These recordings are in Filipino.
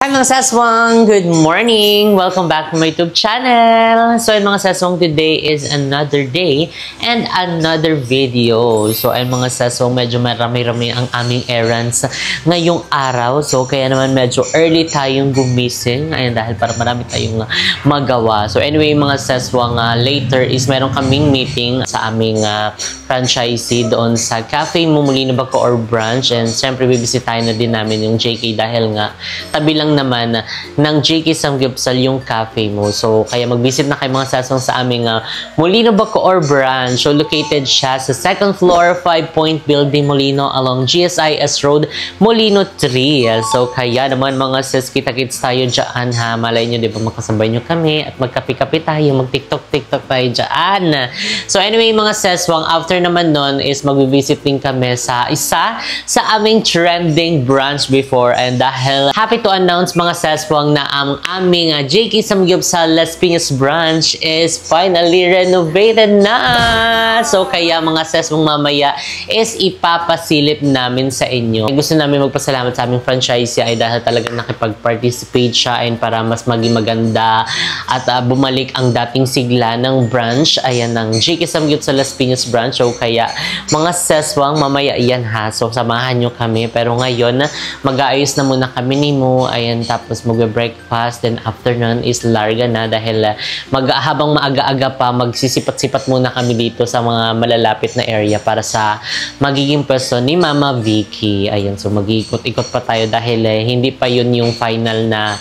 Hi mga saswang! Good morning! Welcome back to my YouTube channel! So mga saswang, today is another day and another video. So mga saswang, medyo marami-rami ang aming errands ngayong araw. So kaya naman medyo early tayong gumising. Ayan, dahil para marami tayong magawa. So anyway mga saswang, later is meron kaming meeting sa aming franchisee doon sa Cafe Molino Bacoor branch. And siyempre bibisitahin na din namin yung JK dahil nga tabi lang naman ng JK Samgyupsal yung cafe mo. So, kaya mag-visit na kayo mga sasong sa aming Molino Bacoor branch. So, located siya sa 2nd floor, 5-point building Molino along GSIS Road, Molino 3. So, kaya naman mga sis, kita-kits tayo dyan ha. Malay nyo, di ba, makasabay nyo kami at magkapi-kapi tayo, mag-tiktok-tiktok tayo dyan. So, anyway mga seswang, after naman nun is mag-visit din kami sa isa sa aming trending branch before. And dahil happy to announce mga seswang na ang aming JK Samgyupsal Las Piñas branch is finally renovated na. So kaya mga seswang, mamaya is ipapasilip namin sa inyo. Gusto namin magpasalamat sa aming franchisee ay dahil talagang nakipag-participate siya and para mas maging maganda at bumalik ang dating sigla ng branch. Ayan ang JK Samgyupsal Las Piñas branch. So kaya mga seswang, mamaya yan ha. So samahan nyo kami. Pero ngayon mag-aayos na muna kami ni Mo. Ayan, tapos mag-breakfast, then after nun is larga na dahil habang maaga-aga pa, magsisipat-sipat muna kami dito sa mga malalapit na area para sa magiging pwesto ni Mama Vicky. Ayan, so mag-ikot-ikot pa tayo dahil hindi pa yun yung final na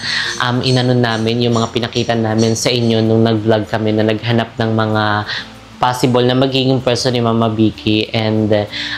inano namin, yung mga pinakita namin sa inyo nung nag-vlog kami na naghanap ng mga possible na magiging pwesto ni Mama Vicky. And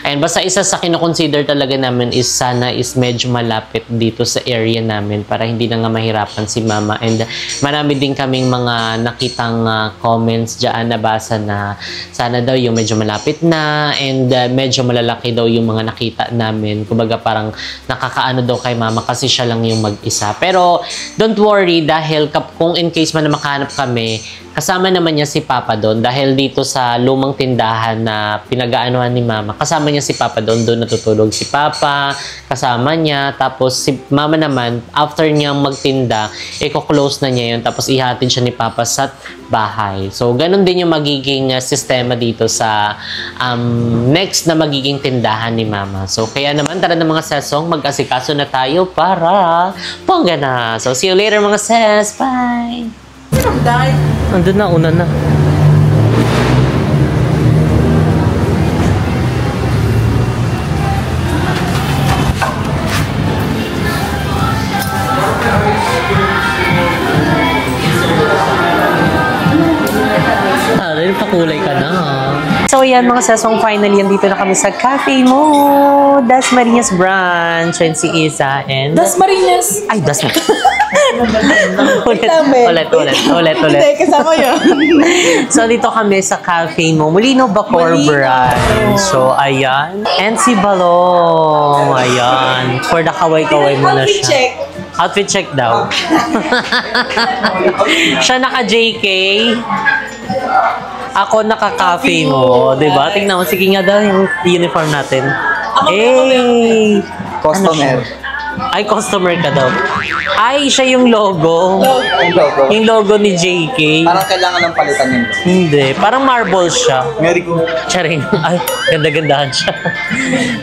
ayun, basta isa sa kino-consider talaga namin is sana is medyo malapit dito sa area namin para hindi na nga mahirapan si Mama. And marami din kaming mga nakitang comments dyan, nabasa na sana daw yung medyo malapit na and medyo malalaki daw yung mga nakita namin. Kumbaga parang nakakaano daw kay Mama kasi siya lang yung mag-isa. Pero don't worry dahil kung in case man na makahanap kami, kasama naman niya si Papa doon dahil dito sa lumang tindahan na pinag-aanuhan ni Mama, kasama niya si Papa doon natutulog si Papa, kasama niya. Tapos si Mama naman, after niyang magtinda, i-close na niya yun, tapos ihatid siya ni Papa sa bahay. So, ganun din yung magiging sistema dito sa next na magiging tindahan ni Mama. So, kaya naman, tara na mga sesong, mag-asikaso na tayo para pongga na. So, see you later mga ses. Bye! Andun na, una na. Pakulay ka na. So yan mga sesong, finally andito na kami sa cafe mo, Dasmariñas branch. And si Isa and Dasmariñas. Ay, Dasmariñas. ulit. Hindi, kasama yun. So dito kami sa cafe mo, Molino Bacoor branch. So ayan. And si Balong. Ayan. For the kaway-kaway mo na siya. Outfit check daw. Siya naka-JK. Ako naka-cafe mo, diba? Tingnan mo, sige nga daw yung uniform natin. Eh, customer. Ay, customer ka daw. Ay, siya yung logo. Yung logo ni JK. Parang kailangan ng palitan yun. Hindi, parang marble siya. Very good. Charing. Ay, ganda-gandahan siya.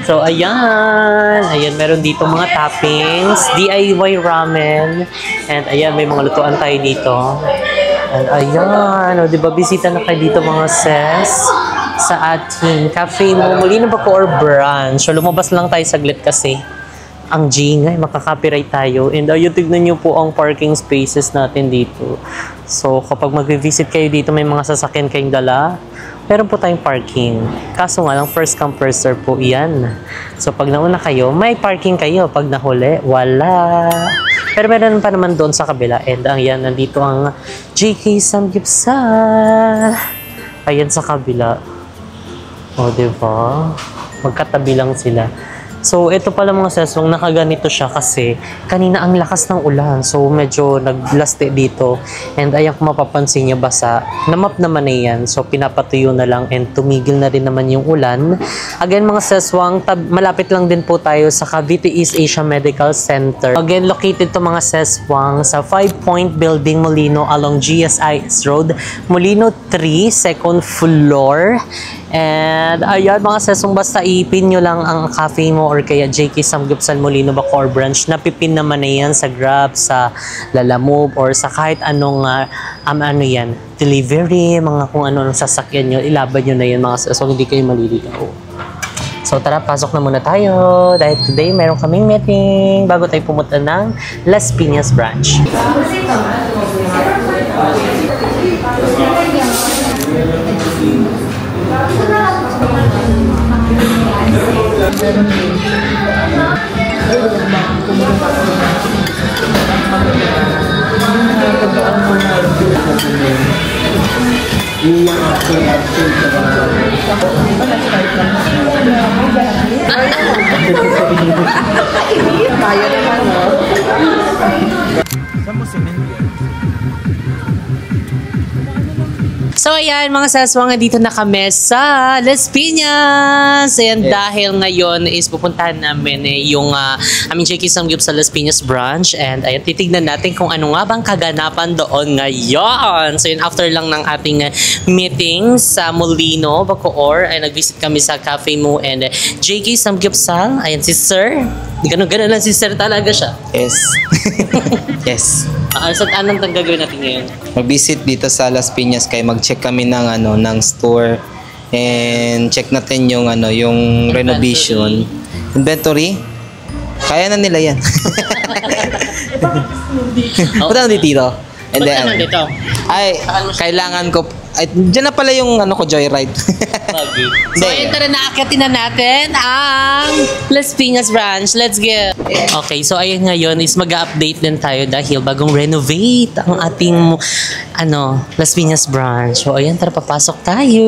So, ayan. Ayan, meron dito mga toppings. DIY ramen. And ayan, may mga lutuan tayo dito. And ayan, o, diba, bisita na kayo dito mga ses sa ating cafe mo, Molino Bacoor branch. So, lumabas lang tayo saglit kasi ang gingay, makaka-copyright tayo. And ayun, tignan nyo po ang parking spaces natin dito. So, kapag mag-visit kayo dito, may mga sasakyan kayong dala, meron po tayong parking. Kaso nga lang, first come, first serve po iyan. So, pag nauna kayo, may parking kayo. Pag nahuli, wala. Pero meron pa naman doon sa kabila. And ayan, nandito ang JK Samgyupsal. Ayan sa kabila. O, diba? Magkatabi lang sila. So, ito pala mga sesong, nakaganito siya kasi kanina ang lakas ng ulan. So, medyo naglaste dito. And ayan kung mapapansin nyo, basa. Namap naman na yan. So, pinapatuyo na lang and tumigil na rin naman yung ulan. Again, mga seswang, malapit lang din po tayo sa Cavite East Asia Medical Center. Again, located to mga seswang sa 5-point building Molino along GSIS Road. Molino 3, second floor. And ayan mga sesong, basta ipin nyo lang ang cafe mo or kaya JK Samgyupsal Molino Bacoor branch. Napipin naman na yan sa Grab, sa Lalamove or sa kahit anong ano yan, delivery, mga kung ano sasakyan nyo, ilaban nyo na yan mga sesong, hindi kayo maliligaw. So tara, pasok na muna tayo dahil today meron kaming meeting bago tayo pumunta ng Las Piñas branch. Tayo naman, no? So ayan mga saswang, dito na kami sa Las Piñas. Ayan, dahil ngayon is pupuntahan namin yung aming JK Samgyup sa Las Piñas branch. And ayan, titignan natin kung ano nga bang kaganapan doon ngayon. So yun, after lang ng ating meeting sa Molino Bacoor, ay nag-visit kami sa Cafe Mo and JK Samgyupsal. Ayan si Sir. Ganun-ganun lang si Sir talaga siya. Yes. Yes. So anong gagawin natin ngayon? Mag-visit dito sa Las Piñas kay mag-check kami ng ng store and check natin yung yung renovation. Inventory. Kaya na nila yan. Punta na dito. And then, dito? ay, kailangan ko, ay, dyan na pala yung ko, Joyride. So, ayun, tara, naakyatin na natin ang Las Piñas branch. Let's go! Okay, so ayun ngayon is mag-update din tayo dahil bagong renovate ang ating Las Piñas branch. So, ayun, tara, papasok tayo.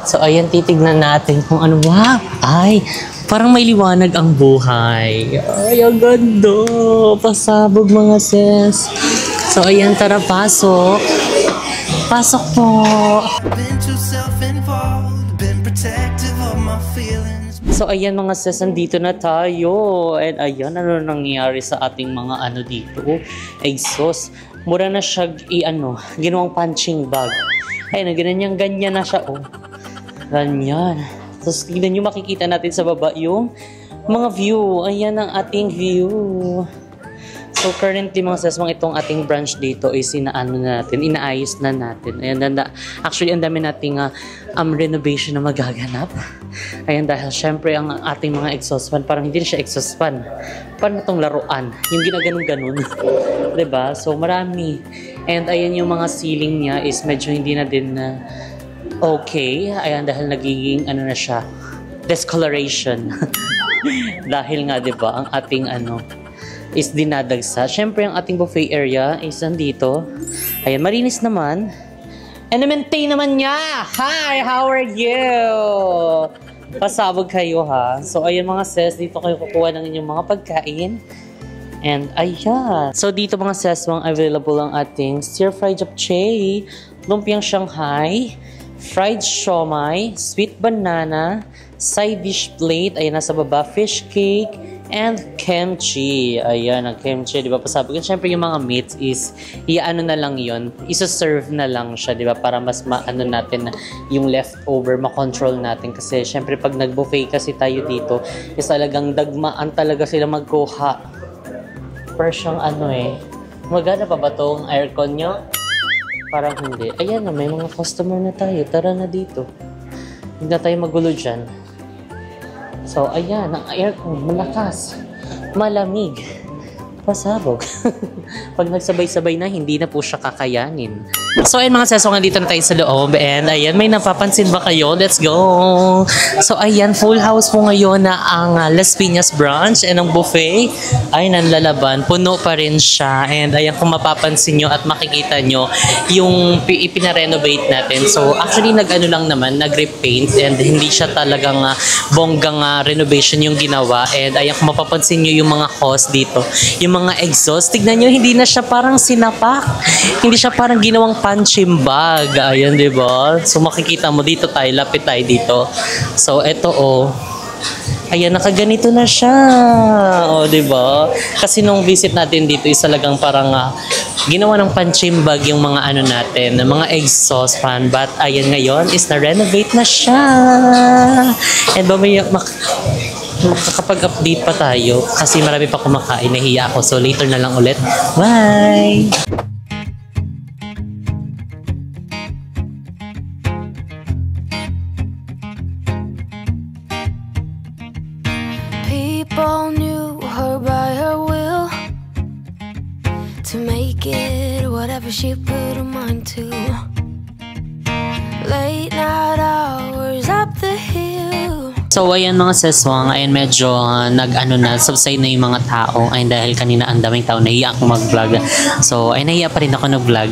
So, ayun, titignan natin kung ano. Wow! Ay, parang may liwanag ang buhay. Ay, ang ganda! Pasabog mga sis. So, ayan, tara, pasok. Pasok po. So, ayan mga sis, nandito na tayo. And ayan, ano nangyayari sa ating mga dito? Exhaust. Mura na siya, ginawang punching bag. Ayun, ganyan na siya, oh. Ganyan. Tapos, tignan nyo, makikita natin sa baba yung mga view. Ayan ang ating view. So, currently, mga saswang, itong ating branch dito is inaayos na natin. Ayan, actually, ang dami nating renovation na magaganap. Ayan, dahil syempre, ang ating mga exhaust fan, parang hindi na siya exhaust fan. Parang itong laruan. Yung ginaganon-ganon. Diba? So, marami. And ayan, yung mga ceiling niya is medyo hindi na din okay. Ayan, dahil nagiging na siya, discoloration. Dahil nga, diba, ang ating is dinadagsa. Siyempre, ang ating buffet area is nandito. Ayan, marinis naman. And na-maintain naman niya. Hi, how are you? Pasabog kayo, ha? So, ayan mga sis, dito kayo kukuha ng inyong mga pagkain. And, ayan. So, dito mga sis, available ang ating stir-fried japchae, lumpiang Shanghai, fried siomai, sweet banana, side dish plate, ayan, nasa baba, fish cake, and kimchi. Ayan, ang kimchi, di ba? Pasabi ko, syempre yung mga meats is, na lang yon, isa-serve na lang siya, di ba? Para mas natin yung leftover, makontrol natin. Kasi syempre pag nag-buffet kasi tayo dito, is talagang dagmaan talaga sila magkuha. Pero siyang magana pa ba tong aircon nyo? Parang hindi. Ayan na, may mga customer na tayo. Tara na dito. Hindi na tayo magulo dyan. So, ayan, ang aircon, malakas, malamig, pasabog. Pag nagsabay-sabay na, hindi na po siya kakayanin. So ayun mga seso, nandito na tayo sa loob and ayan, may napapansin ba kayo? Let's go! So ayan, full house po ngayon na ang Las Piñas branch and ang buffet ay nanlalaban. Puno pa rin siya and ayan, kung mapapansin nyo at makikita nyo yung ipinarenovate natin. So actually nag-ano lang naman, nag-repaint and hindi siya talagang bonggang renovation yung ginawa. And ayan, kung mapapansin nyo yung mga hose dito, yung mga exhaust, tignan nyo, hindi na siya parang sinapak. Hindi siya parang ginawang punching bag. Ayan, di ba? So, makikita mo dito tayo, lapit tayo dito. So, eto, oh. Ayan, nakaganito na siya. O, di ba? Kasi nung visit natin dito, is talagang parang ginawa ng punching bag yung mga ano natin, mga exhaust fan. But, ayan ngayon, is na-renovate na siya. And makakapag-update pa tayo kasi marami pa kumakain, nahiya ako. So, later na lang ulit. Bye! People knew her by her will to make it whatever she put her mind to. Late night hours up the hill. So ayan mga seswang, ayan medyo nag-ano na, subside na yung mga tao. Ayun dahil kanina ang daming tao, nahiya ako mag-vlog. So ay nahiya pa rin ako nag-vlog.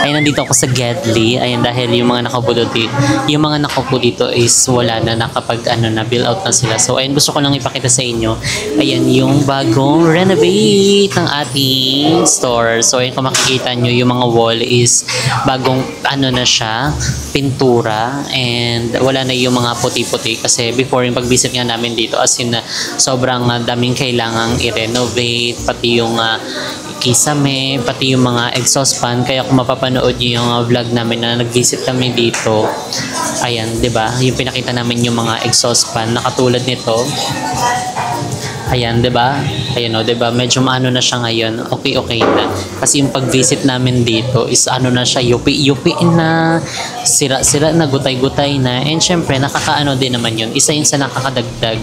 Ayun nandito ako sa Gedli. Ayun dahil yung mga nakaupo dito is wala na, nakapag ano na, build out na sila. So ayun, gusto ko lang ipakita sa inyo. Ayan yung bagong renovate ng ating store. So ayun, kung makikita nyo yung mga wall is bagong ano na siya, pintura, and wala na yung mga puti-puti kasi before yung pag-visit nga namin dito, as in sobrang daming kailangang i-renovate, pati yung kisame, pati yung mga exhaust fan. Kaya kung mapapanood nyo yung vlog namin na nag-visit kami dito, ayan, 'di ba? Yung pinakita namin yung mga exhaust fan na katulad nito. Ayan, 'di ba? Ayan, 'di ba? Medyo maano na siya ngayon. Okay na. Kasi yung pag-visit namin dito is ano na siya, yupi na, sira-sira na, gutay-gutay na. And syempre, nakakaano din naman yun. Isa yun sa nakakadagdag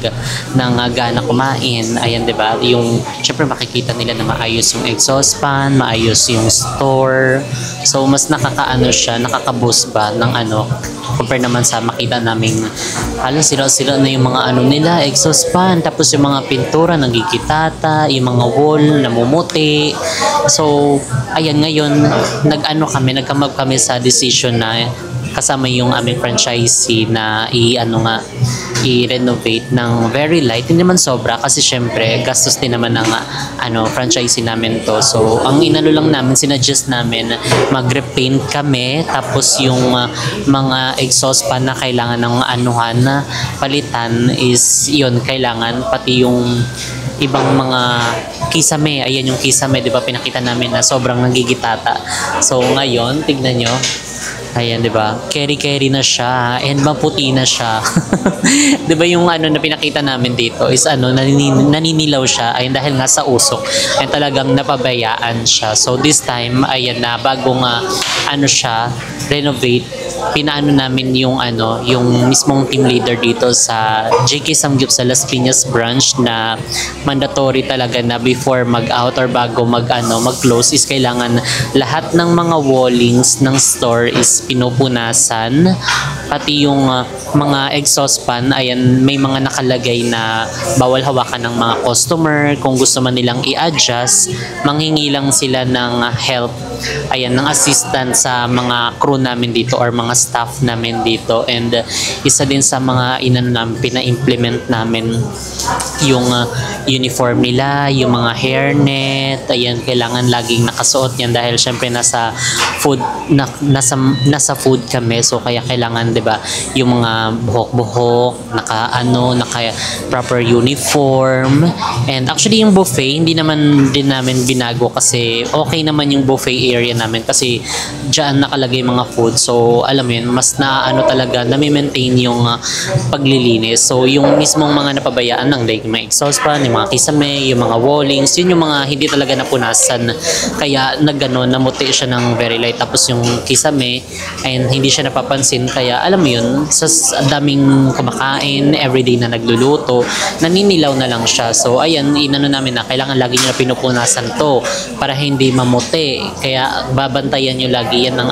ng gana kumain. Ayan, 'di ba? Yung syempre makikita nila na maayos yung exhaust fan, maayos yung store. So mas nakakaano siya, nakaka-boost ba ng ano compare naman sa makita naming halos sira-sira na yung mga ano nila, exhaust fan, tapos yung mga pintura nagkikitata, yung mga wall namumuti. So ayan, ngayon nag-come up kami sa decision na kasama yung aming franchisee na i-renovate ng very light. Hindi naman sobra kasi syempre gastos din naman ng franchisee namin to. So ang inano lang namin, sinuggest namin mag-repaint kami, tapos yung mga exhaust fan na kailangan ng anuhan na palitan is yun, kailangan pati yung ibang mga kisame. Ayan yung kisame, di ba, pinakita namin na sobrang nagigitata. So ngayon, tignan nyo. Ayan, di ba? Carry na siya and maputi na siya. Di ba yung ano na pinakita namin dito is naninilaw siya, ayun, dahil nga sa usok. And talagang napabayaan siya. So this time, ayan na, bagong siya, renovate, pinaano namin yung mismong team leader dito sa JK Samgyup sa Las Piñas branch na mandatory talaga na before mag-out or bago mag-close is kailangan lahat ng mga wallings ng store is pinupunasan, pati yung mga exhaust fan, ayan, may mga nakalagay na bawal hawakan ng mga customer. Kung gusto man nilang i-adjust, manghingi lang sila ng help, ayan, ng assistance sa mga crew namin dito or mga staff namin dito. And isa din sa mga pina-implement namin yung uniform nila, yung mga hairnet, ayan, kailangan laging nakasuot yan dahil syempre nasa food kami. So kaya kailangan, 'di ba, yung mga buhok-buhok, naka proper uniform. And actually yung buffet hindi naman din namin binago kasi okay naman yung buffet area namin kasi diyan nakalagay mga food. So alam mo yun, mas talaga nami-maintain yung paglilinis. So yung mismong mga napabayaan ng like mga exhaust fan, yung mga kisame, yung mga wallings, yun yung mga hindi talaga napunasan. Kaya namuti siya ng very light. Tapos yung kisame and hindi siya napapansin, kaya alam mo yun, sa daming kumakain, everyday na nagluluto, naninilaw na lang siya. So, ayan, inano namin na kailangan lagi nyo na pinupunasan to para hindi mamuti. Kaya, babantayan nyo lagi yan ng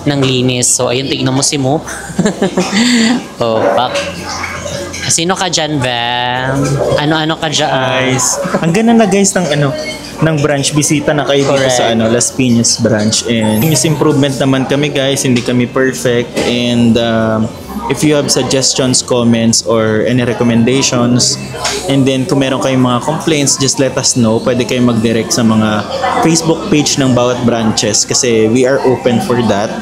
ng linis. So, ayan, tignan mo si Mo. Oh, pak. Sino ka dyan, Bam? Ano-ano ka dyan? Guys, ang ganda na guys ng branch. Bisita na kayo dito sa Las Piñas branch. And continuous improvement naman kami guys. Hindi kami perfect. And if you have suggestions, comments, or any recommendations, and then kung meron kayong mga complaints, just let us know. Pwede kayong mag-direct sa mga Facebook page ng bawat branches kasi we are open for that.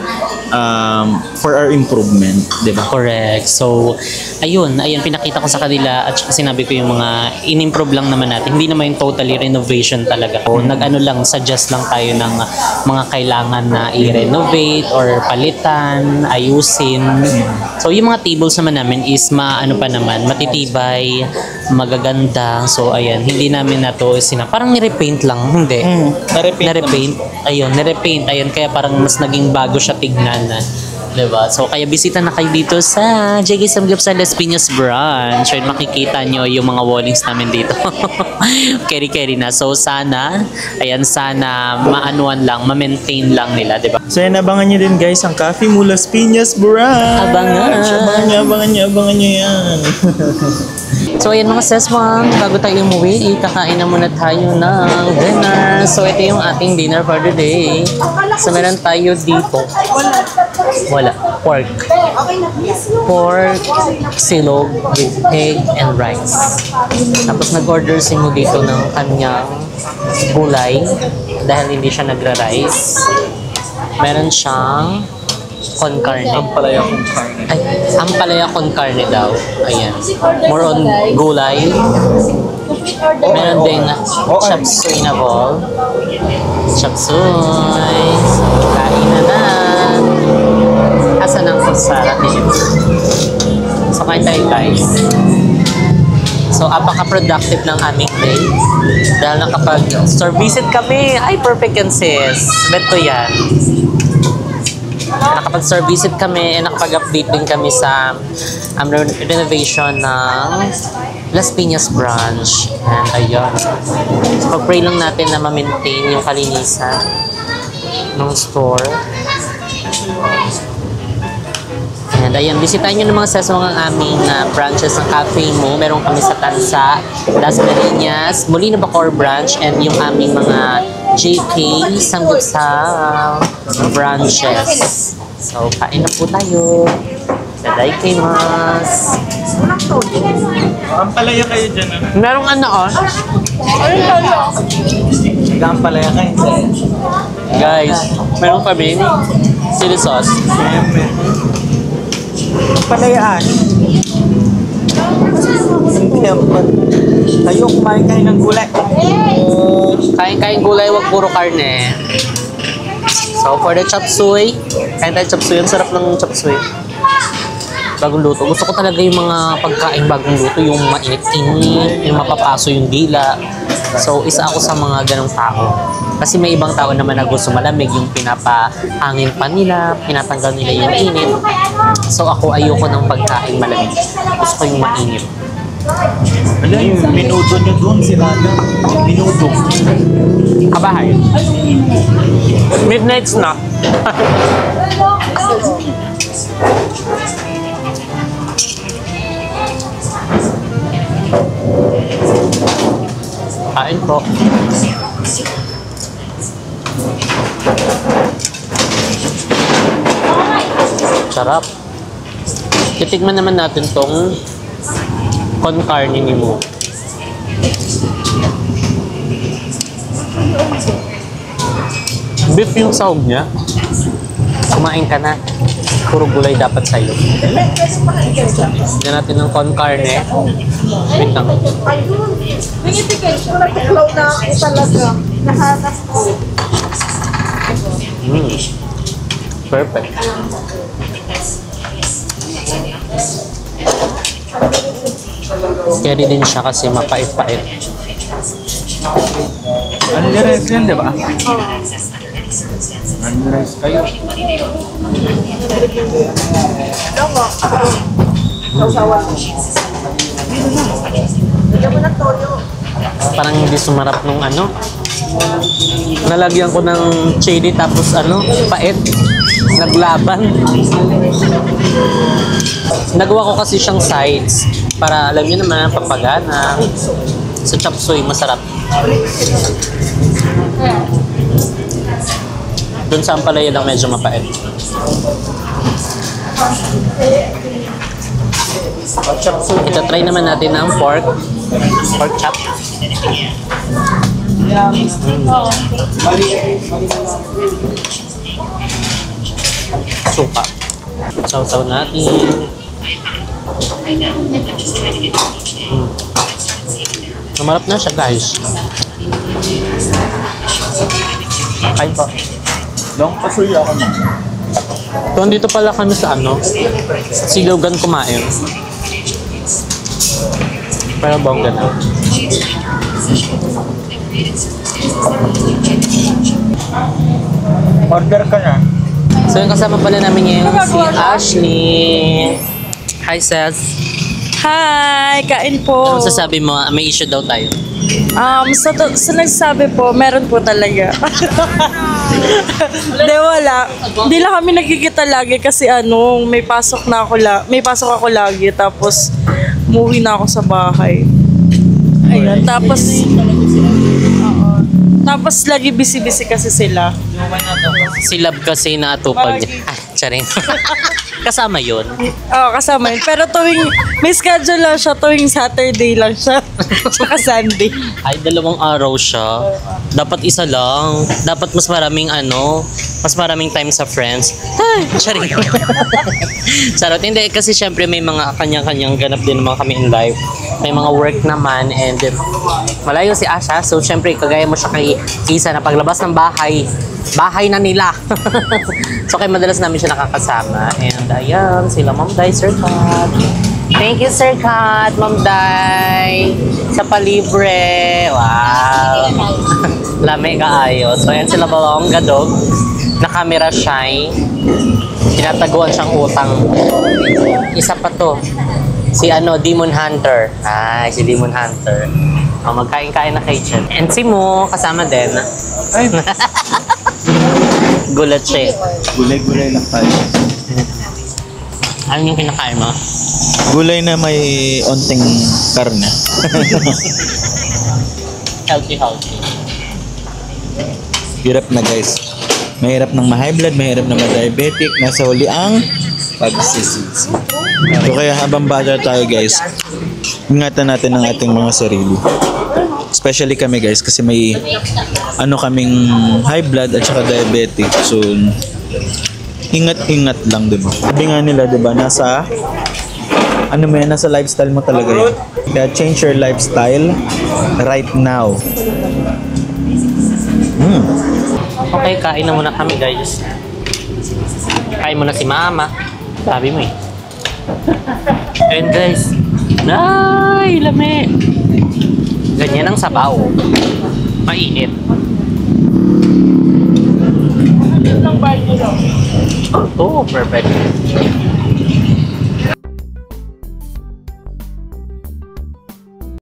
For our improvement, di ba? Correct. So, ayun, pinakita ko sa kanila at sinabi ko yung mga in-improve lang naman natin. Hindi naman yung totally renovation talaga. O, lang, suggest lang tayo ng mga kailangan na i-renovate or palitan, ayusin. So, yung mga tables naman namin is matitibay, magaganda. So, ayan, hindi namin na to parang nirepaint lang, hindi. Nirepaint. Ayun, kaya parang mas naging bago siya tignan. Diba? So, kaya bisita na kayo dito sa JK Samgyup sa Las Piñas branch. And makikita nyo yung mga wallings namin dito. Carry na. So, sana maanuan lang, ma-maintain lang nila, diba? So, yan, abangan nyo din guys ang Cafe Mo Las Piñas branch. Abangan nyo yan. So, ayan mga seswang, bago tayo umuwi, kakain na muna tayo ng dinner. So, ito yung ating dinner for the day. So, meron tayo dito. Wala. Pork. Pork silog with egg and rice. Tapos, nag-order si Mo dito ng kanyang gulay dahil hindi siya nagra-rice. Meron siyang con carne. Ampalaya con carne. Ay, ampalaya con carne daw. Ayan. More on gulay. Meron ding chop suey na ball. Chop suey. So, kain na. Asa ng kutsara dito. So, kain tayo guys. So, apaka-productive ng aming day. Dahil nakapag-store visit kami. Ay, perfect yan sis. Bet ko yan. Nakapag-store visit kami and nakapag-update din kami sa renovation ng Las Piñas branch. And ayun. So, pag-pray lang natin na ma-maintain yung kalinisan ng store. And ayan, bisitahin nyo ng mga sesong ang aming branches ng Cafe Mo. Meron kami sa Tansa, Las Marinas, Molino Bacoor branch, and yung aming mga JK Samgyup sa branches. So, kain na po tayo. Tadaikimasu. Ampalaya kayo dyan. Merong Ampalaya kayo. Guys, meron kami chili sauce. Palayaan. Hindi naman. Tayo, kumain kayo ng gulay. Kain-kain gulay, wag puro karne. So, for the chop suey, kain tayo chop suey. Ang sarap ng chop suey. Bagong luto. Gusto ko talaga yung mga pagkain bagong luto, yung mainit-init, yung mapapaso yung dila. So, isa ako sa mga ganong tao. Kasi may ibang tao naman na gusto malamig, yung pinapahangin pa nila, pinatanggal nila yung init. So, ako ayoko ng pagkain malamig. Gusto ko yung mainit. Ano yung minuto nyo doon sila na? Minuto. Kabahay. Midnight snack. Kain po. Sarap. Titigman naman natin tong con carne ni Mo. Beef yung sahog niya. Kumain ka na. Puro gulay dapat sa'yo. Tignan natin ng con carne. Wait lang. Nagklaw na ako talaga. Nahanap ko. Perfect. Carry din siya kasi mapait-pait. Ano yan, di ba? Sausawan mo. Lagyan mo ng toyo. Parang hindi sumarap nung ano. Nalagyan ko ng chili tapos ano, pait. Naglaban. Nagawa ko kasi siyang sides para alam niyo naman, papagana. Sa chop suey, masarap. Doon sa ampalaya lang medyo mapait. Ito try naman natin ang pork chop. Suka. Saw-saw natin. Namarap na siya, guys. Kain po. Long pasuy ako na. So, andito pala kami sa ano, Silugan kumain. Pero bongga na. Order ka na. So, yung kasama pala namin ngayon si Ashley. Hi, Seth. Hi! Kain po. Ano sasabi mo? May issue daw tayo. Sa nagsabi po, meron po talaga. Hindi, wala. Hindi lang kami nagkikita lagi kasi may pasok ako lagi tapos umuwi na ako sa bahay. Ayun, tapos lagi busy-busy kasi sila. Si Love kasi naatupag niya. Ah, charing. Kasama yun. Oo, kasama yun. Pero may schedule lang siya, tuwing Saturday lang siya. Tsaka Sunday. Ay, 2 araw siya. Dapat isa lang. Dapat mas maraming time sa friends. Ay, charing. Sarot. Hindi, kasi syempre may mga kanyang-kanyang ganap din naman kami in life. May mga work naman and malayo si Asha. So, syempre, kagaya mo siya kay Isa na paglabas ng bahay na nila. So, kaya madalas namin siya nakakasama. And ayan, sila Ma'am Dai, Sir Kat. Thank you, Sir Kat, Ma'am Dai. Sa palibre. Wow. Lame kaayos. So, ayan sila Balong Gadog. Na camera shy. Tinataguan siyang utang. Isa pa to. Si Demon Hunter. Ay, si Demon Hunter. Magkain-kain na kay Chen. And si Mo, kasama din. Ay, Gulat siya. gulay-gulay lang tayo. Ano yung kinakain mo? Gulay na may onting karne. Healthy. Hirap na guys. Mahirap ng ma-high blood, mahirap na ma-diabetic. Nasa huli ang pagsisisi. So kaya habang bata tayo guys, ingatan natin ang ating mga sarili. Especially kami guys kasi may kaming high blood at saka diabetic. So ingat-ingat lang, diba? Sabi nga nila, diba, nasa lifestyle mo talaga yun. Kaya change your lifestyle right now. Okay, kain na muna kami, guys. Kain muna si Mama. Sabi mo eh. And guys, ay, lami. Ganyan ang sabaw. Mainit. Oh, perfect.